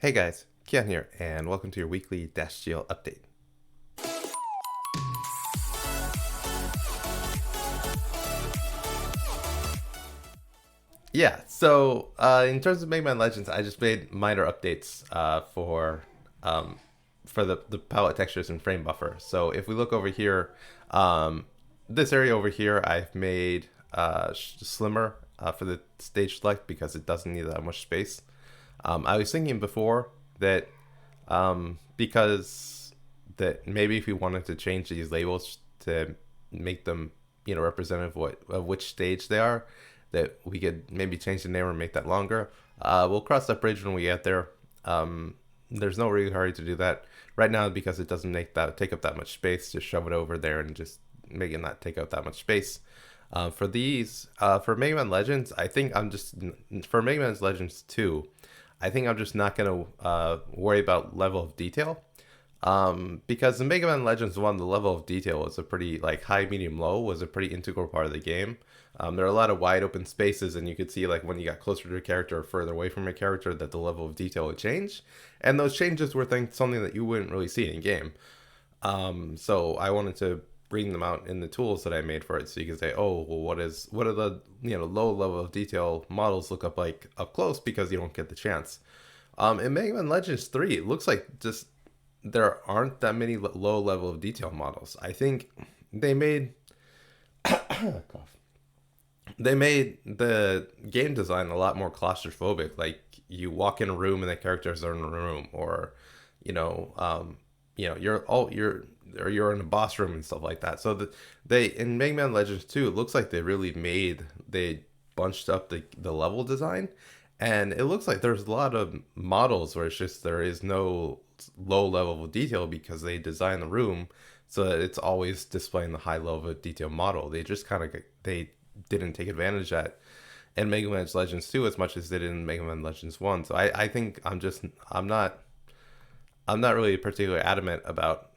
Hey guys, Kian here, and welcome to your weekly DashGL update. Yeah, so in terms of Mega Man Legends, I just made minor updates um, for the palette textures and frame buffer. So if we look over here, um, this area over here, I've made slimmer for the stage select because it doesn't need that much space. I was thinking before that because that maybe if we wanted to change these labels to make them representative of which stage they are, that we could maybe change the name or make that longer. We'll cross that bridge when we get there. There's no real hurry to do that right now because it doesn't take up that much space. Just shove it over there and just make it not take up that much space. For Mega Man Legends, I think for Mega Man Legends 2, I think I'm just not gonna worry about level of detail. Because in Mega Man Legends 1, the level of detail was a pretty, like, high, medium, low was a pretty integral part of the game. There are a lot of wide open spaces, and you could see, like, when you got closer to a character or further away from a character, that the level of detail would change. And those changes were something that you wouldn't really see in game. So I wanted to bring them out in the tools that I made for it, so you can say, oh, well, what are the low level of detail models look like up close, because you don't get the chance. In Mega Man Legends 3, it looks like just there aren't that many low level of detail models. I think they made they made the game design a lot more claustrophobic. Like, you walk in a room and the characters are in a room, or you're in a boss room and stuff like that. So they in Mega Man Legends 2, it looks like they bunched up the level design, and it looks like there's a lot of models where it's just there is no low level of detail because they design the room so that it's always displaying the high level of detail model. They didn't take advantage of that in Mega Man Legends 2 as much as they did in Mega Man Legends 1. So I think I'm not really particularly adamant about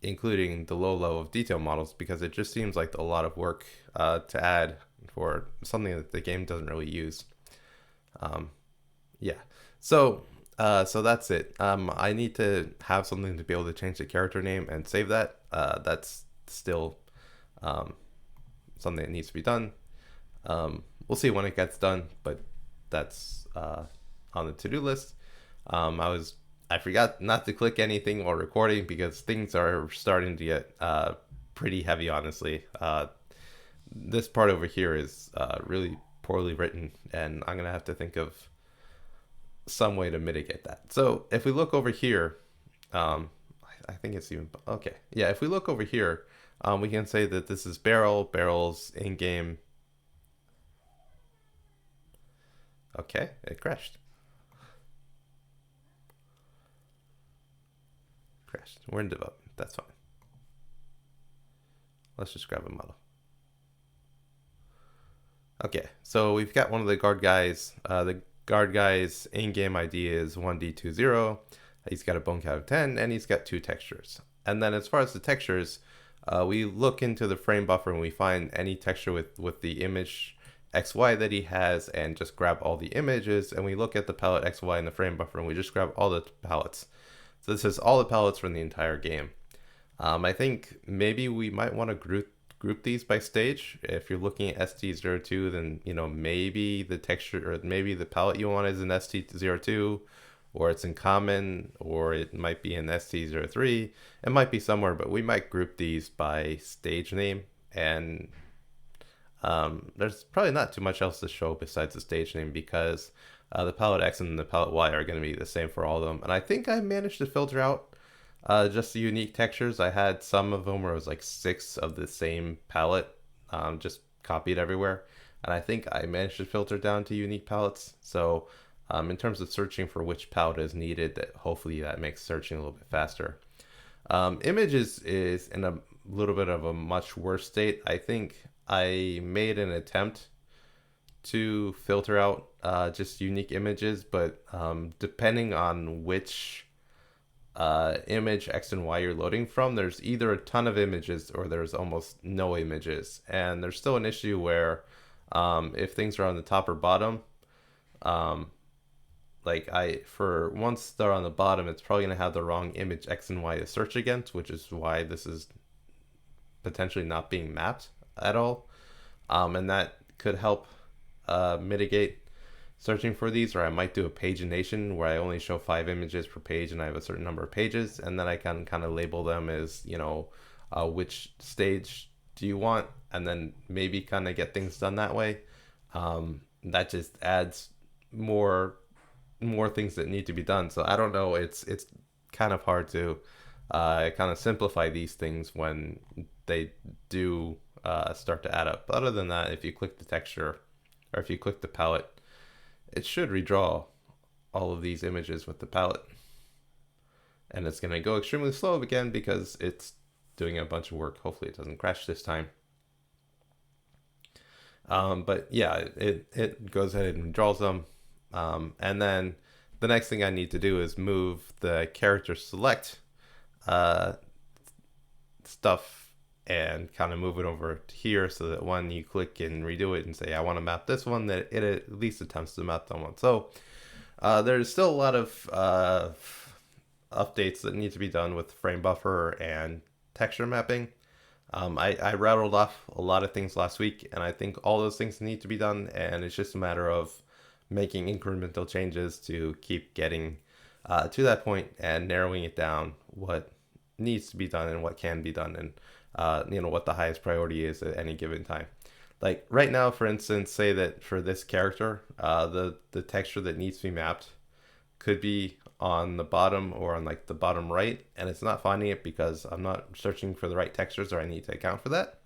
including the low level of detail models, because it just seems like a lot of work to add for something that the game doesn't really use. Yeah. So that's it. I need to have something to be able to change the character name and save that. That's still something that needs to be done. We'll see when it gets done, but that's on the to-do list. I forgot not to click anything while recording because things are starting to get pretty heavy, honestly. This part over here is really poorly written, and I'm gonna have to think of some way to mitigate that. So if we look over here, I think it's even okay. Yeah, if we look over here, we can say that this is barrel's in game. Okay, it crashed. We're in development. That's fine. Let's just grab a model. Okay, so we've got one of the guard guys. The guard guy's in-game ID is 1D20. He's got a bone count of 10, and he's got 2 textures. And then as far as the textures, we look into the frame buffer and we find any texture with the image XY that he has, and just grab all the images, and we look at the palette XY in the frame buffer and we just grab all the palettes. So this is all the palettes from the entire game. I think maybe we might want to group these by stage. If you're looking at ST02, then maybe the texture or maybe the palette you want is in ST02, or it's in common, or it might be in ST03. It might be somewhere, but we might group these by stage name. And there's probably not too much else to show besides the stage name, because the palette X and the palette Y are going to be the same for all of them. And I think I managed to filter out just the unique textures. I had some of them where it was like 6 of the same palette, just copied everywhere. And I think I managed to filter down to unique palettes. So in terms of searching for which palette is needed, hopefully that makes searching a little bit faster. Images is in a little bit of a much worse state. I think I made an attempt to filter out just unique images, but depending on which image X and Y you're loading from, there's either a ton of images or there's almost no images. And there's still an issue where if things are on the top or bottom, like for once they're on the bottom, it's probably going to have the wrong image X and Y to search against, which is why this is potentially not being mapped at all. And that could help mitigate searching for these. Or I might do a pagination where I only show 5 images per page and I have a certain number of pages, and then I can kind of label them as, which stage do you want, and then maybe kind of get things done that way. That just adds more things that need to be done. So I don't know, it's kind of hard to kind of simplify these things when they do start to add up. But other than that, if you click the texture or if you click the palette, it should redraw all of these images with the palette. And it's going to go extremely slow again because it's doing a bunch of work. Hopefully it doesn't crash this time. But yeah, it goes ahead and draws them. And then the next thing I need to do is move the character select stuff and kind of move it over to here, so that when you click and redo it and say I want to map this one, that it at least attempts to map that one. So there's still a lot of updates that need to be done with frame buffer and texture mapping. I rattled off a lot of things last week, and I think all those things need to be done, and it's just a matter of making incremental changes to keep getting to that point and narrowing it down what needs to be done and what can be done, and what the highest priority is at any given time. Like right now, for instance, say that for this character, the texture that needs to be mapped could be on the bottom or on like the bottom right, and it's not finding it because I'm not searching for the right textures, or I need to account for that.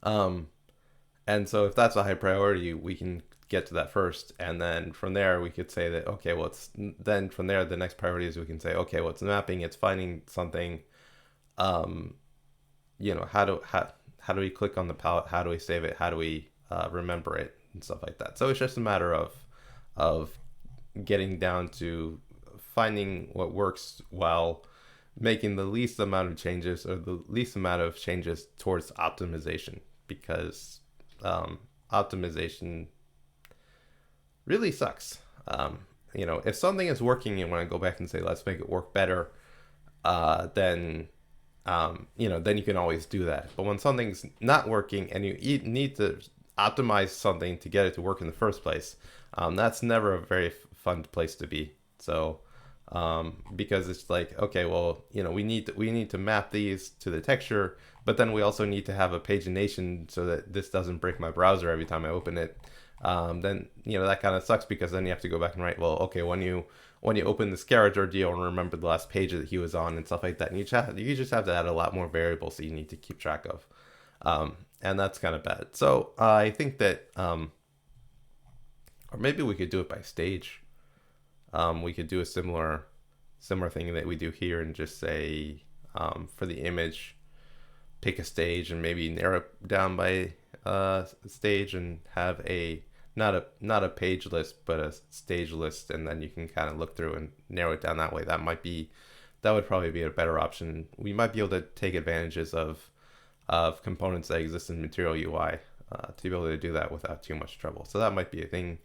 And so if that's a high priority, we can get to that first, and then from there we could say that, okay, well, then from there the next priority is we can say, okay, well, it's mapping, it's finding something. How do we click on the palette? How do we save it? How do we remember it and stuff like that? So it's just a matter of getting down to finding what works while making the least amount of changes, or the least amount of changes towards optimization, because optimization really sucks. If something is working and when I go back and say, let's make it work better, then you can always do that. But when something's not working and you need to optimize something to get it to work in the first place, that's never a very fun place to be. So, because it's like, okay, well, we need to map these to the texture, but then we also need to have a pagination so that this doesn't break my browser every time I open it. Then that kind of sucks, because then you have to go back and write, well, okay, when you open this character, do you remember the last page that he was on and stuff like that? And you just have to add a lot more variables that you need to keep track of, and that's kind of bad. So I think that, or maybe we could do it by stage. We could do a similar thing that we do here, and just say, for the image, pick a stage and maybe narrow it down by stage, and have not a page list, but a stage list, and then you can kind of look through and narrow it down that way. That would probably be a better option. We might be able to take advantages of components that exist in Material UI to be able to do that without too much trouble. So that might be a thing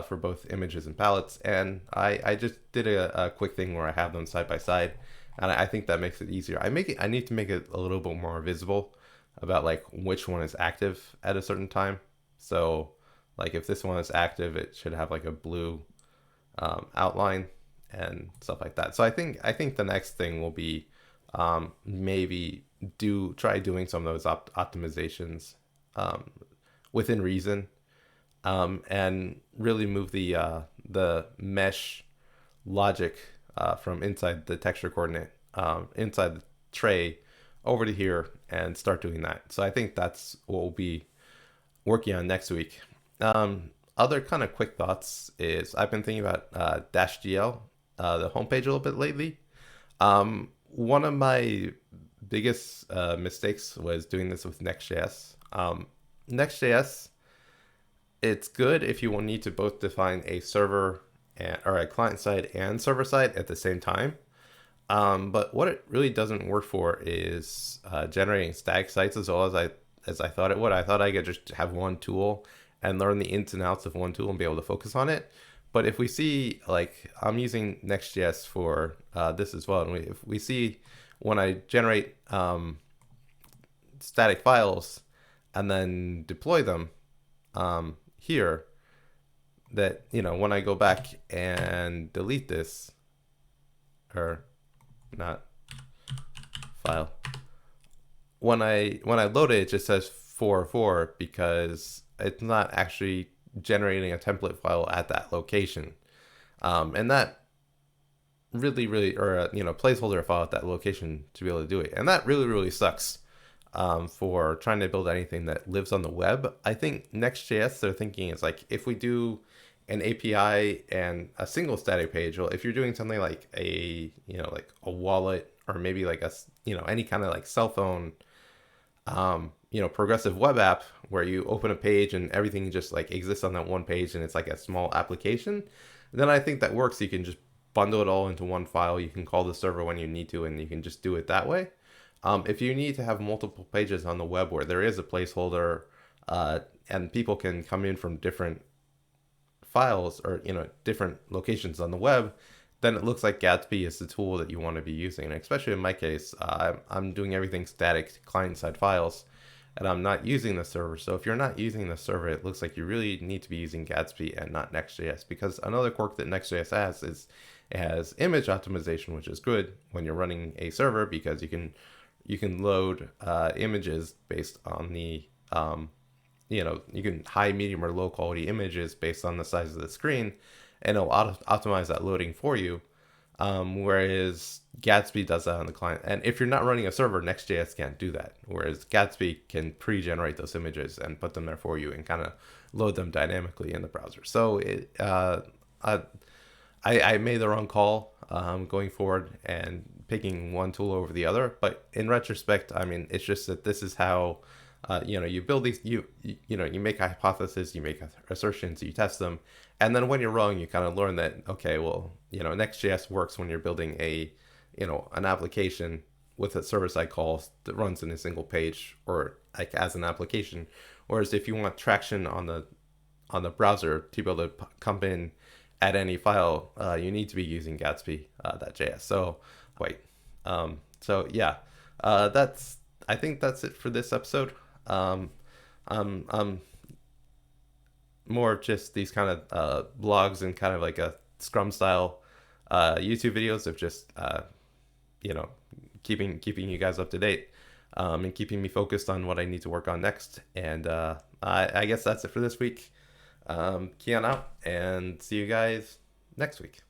for both images and palettes. And I just did a quick thing where I have them side by side, and I think that makes it easier. I need to make it a little bit more visible about like which one is active at a certain time. So like if this one is active, it should have like a blue outline and stuff like that. So I think the next thing will be maybe try doing some of those optimizations within reason, and really move the mesh logic from inside the texture coordinate, inside the tray, over to here, and start doing that. So I think that's what we'll be working on next week. Other kind of quick thoughts is I've been thinking about DashGL, the homepage, a little bit lately. One of my biggest mistakes was doing this with NextJS. NextJS, it's good if you will need to both define a server or a client side and server side at the same time. But what it really doesn't work for is generating static sites as well as I thought it would. I thought I could just have one tool and learn the ins and outs of one tool and be able to focus on it. But if we see, like, I'm using NextJS for this as well, and if we see when I generate static files and then deploy them here, that, you know, when I go back and delete this, or not file, when I load it, it just says 404 because it's not actually generating a template file at that location, and that really, or a, you know, placeholder file at that location to be able to do it, and that really sucks for trying to build anything that lives on the web. I think Next.js, they're thinking is like, if we do an API and a single static page, well, if you're doing something like a, you know, like a wallet, or maybe like a, you know, any kind of like cell phone, you know, progressive web app where you open a page and everything just like exists on that one page and it's like a small application, then I think that works. You can just bundle it all into one file. You can call the server when you need to, and you can just do it that way. If you need to have multiple pages on the web where there is a placeholder, and people can come in from different files, or, you know, different locations on the web, then it looks like Gatsby is the tool that you want to be using. And especially in my case, I'm doing everything static client-side files, and I'm not using the server. So if you're not using the server, it looks like you really need to be using Gatsby and not Next.js, because another quirk that Next.js has is it has image optimization, which is good when you're running a server, because you can load images based on the you know, you can high, medium, or low quality images based on the size of the screen, and it'll optimize that loading for you. Whereas Gatsby does that on the client. And if you're not running a server, Next.js can't do that. Whereas Gatsby can pre-generate those images and put them there for you and kind of load them dynamically in the browser. So I made the wrong call going forward and picking one tool over the other. But in retrospect, I mean, it's just that this is how you know, you build these, you know, you make a hypothesis, you make assertions, you test them, and then when you're wrong, you kind of learn that, okay, well, you know, Next.js works when you're building a, you know, an application with a server-side call that runs in a single page, or like as an application. Whereas if you want traction on the browser to be able to come in at any file, you need to be using Gatsby.js. So wait, so yeah, I think that's it for this episode. More just these kind of blogs and kind of like a Scrum style YouTube videos of just you know, keeping you guys up to date, and keeping me focused on what I need to work on next. And I guess that's it for this week. Kian out, and see you guys next week.